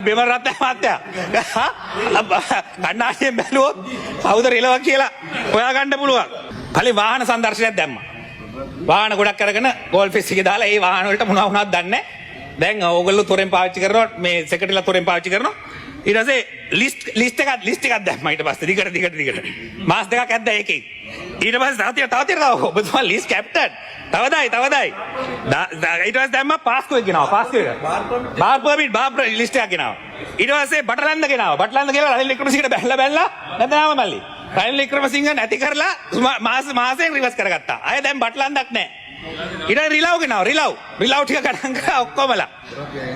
බෙමරත්න මහත්තයා කණ්ණාඩියෙන් බැලුවොත් කවුද රිලව කියලා හොයාගන්න පුළුවන්. කලින් වාහන සංදර්ශනයක් දැම්මා. වාහන ගොඩක් අරගෙන ගෝල් ෆිස් එකේ දාලා ඒ වාහන වලට මොනවා වුණාද දන්නේ නැහැ. දැන් ඕගොල්ලෝ තොරෙන් පාවිච්චි කරනවා මේ සෙක්‍රටරිලා තොරෙන් පාවිච්චි කරනවා. ඊට පස්සේ ලිස්ට් එකක් දැම්මා ඊට පස්සේ දිගට මාස් දෙකක් ඇද්දා ඒකේ. ඊට පස්සේ තව ඔබතුමා ලිස්ට් කැප්ටන් තවදයි ඊට පස්සේ දැම්මා පාස්කෝ එක ගෙනාවා පාස්කෝ එක බාර් පර්මිට් ලිස්ට් එකක් ගෙනාවා. ඊට පස්සේ බටලන්ද ගෙනාවා බටලන්ද කියලා රනිල් වික්‍රමසිංහට බැලලා නැත්නම් මල්ලි රනිල් වික්‍රමසිංහ නැති කරලා මාසෙන් රිවර්ස් කරගත්තා. අය දැන් බටලන්දක් නැහැ. ඊට රිලව් ගෙනාවා රිලව් ටික ගණන් කරලා ඔක්කොමලා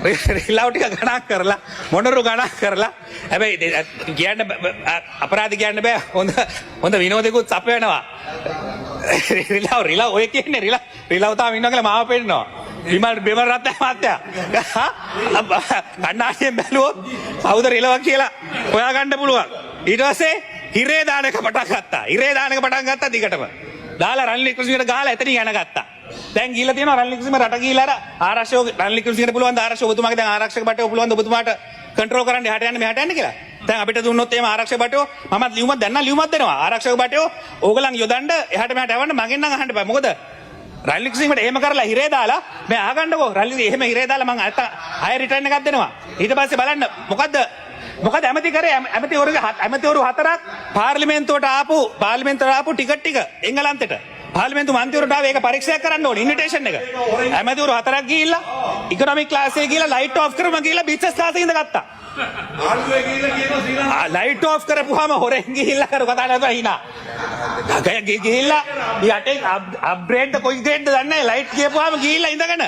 රිලව් ටික ගණන් කරලා මොනරු ගණන් කරලා හැබැයි කියන්න අපරාධ කියන්න බෑ හොඳ විනෝදෙකුත් සප වෙනවා. රිලව් ඔය කියන්නේ රිලව් තාම ඉන්නවා කියලා මාව පෙන්නනවා. විමල් බෙමරත්න මහත්තයා කණ්ණාඩියෙන් බැලුවොත් කවුද රිලව කියලා හොයාගන්න පුළුවන්. ඊට පස්සේ හිරේ දාන එක පටන් ගත්තා දිගටම. දාලා රනිල් වික්‍රමසිංහට ගහලා එතනින් යන ගත්තා. දැන් ගිහිල්ලා තියෙනවා රනිල් වික්‍රමසිංහ රට ගිහිල්ලා අර ආරක්ෂක රනිල් වික්‍රමසිංහට පුළුවන් ද ආරක්ෂක ඔබතුමාගේ දැන් ආරක්ෂක බටේ පුළුවන් ද ඔබතුමාට කන්ට්‍රෝල් කරන්න එහාට යන්න මෙහාට යන්න කියලා. දැන් අපිට දුන්නොත් එහෙම ආරක්ෂක බටේ මමත් ලියුමක් දැන් නම් ලියුමක් දෙනවා. ආරක්ෂක බටේ ඕගලන් යොදන්න එහාට මෙහාට යවන්න මගෙන් නම් අහන්න බෑ. මොකද රනිල් වික්‍රමසිංහට එහෙම කරලා හිරේ දාලා මම අහගන්නකෝ රනිල් එහෙම හිරේ දාලා මම ආයෙ රිටර්න් එකක් දෙනවා. ඊට පස්සේ බලන්න මොකද ඇමති කරේ ඇමතිවරු හතරක් පාර්ලිමේන්තුවට ආපු ටිකට් ටික එංගලන්තෙට පාර්ලිමේන්තු මන්ත්‍රීවරුන්ට ආව ඒක පරීක්ෂා කරන්න ඕනේ ඉන්විටේෂන් එක. ඇමතිවරු හතරක් ගිහිල්ලා ඉකොනොමික් ක්ලාස් එකේ ගිහිල්ලා ලයිට් ඔෆ් කරමු ගිහිල්ලා බිස්නස් ක්ලාස් එකේ ඉඳගත්තා. ආණ්ඩුවේ ගිහිල්ලා කියනවා ශ්‍රී ලංකාව ලයිට් ඔෆ් කරපුවාම හොරෙන් ගිහිල්ලා කර කතා කරලා හිනා. ගිහිල්ලා යටේ අප්ග්‍රේඩ් කොයි ග්‍රේඩ්ද දන්නේ නැහැ ලයිට් කියපුවාම ගිහිල්ලා ඉඳගෙන.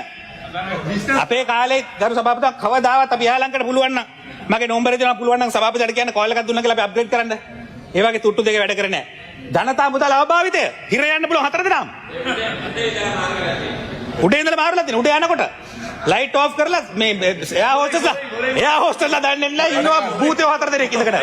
අපේ කාලේ ගරු සභාපතිතුමා කවදාවත් අපි යාලංකට පුළුවන් නම් මගේ නෝම්බරේ දෙනවා පුළුවන් නම් සභාපතිට කියන්න කෝල් එකක් දුන්නා කියලා අපි අප්ග්‍රේඩ් කරන්න. ඒ වගේ තුට්ටු දෙක වැඩ කරන්නේ නැහැ. ධනතා මුදල් අවභාවිතය හිර යන්න පුළුවන් හතර දෙනාම. උඩේ ඉඳලා මාරුලා තියෙන උඩ යනකොට ලයිට් ඔෆ් කරලා මේ එයා හොස්ටස්ලා දන්නේ නැහැ ඉන්නවා භූතයෝ හතර දෙනෙක් ඉඳගෙන.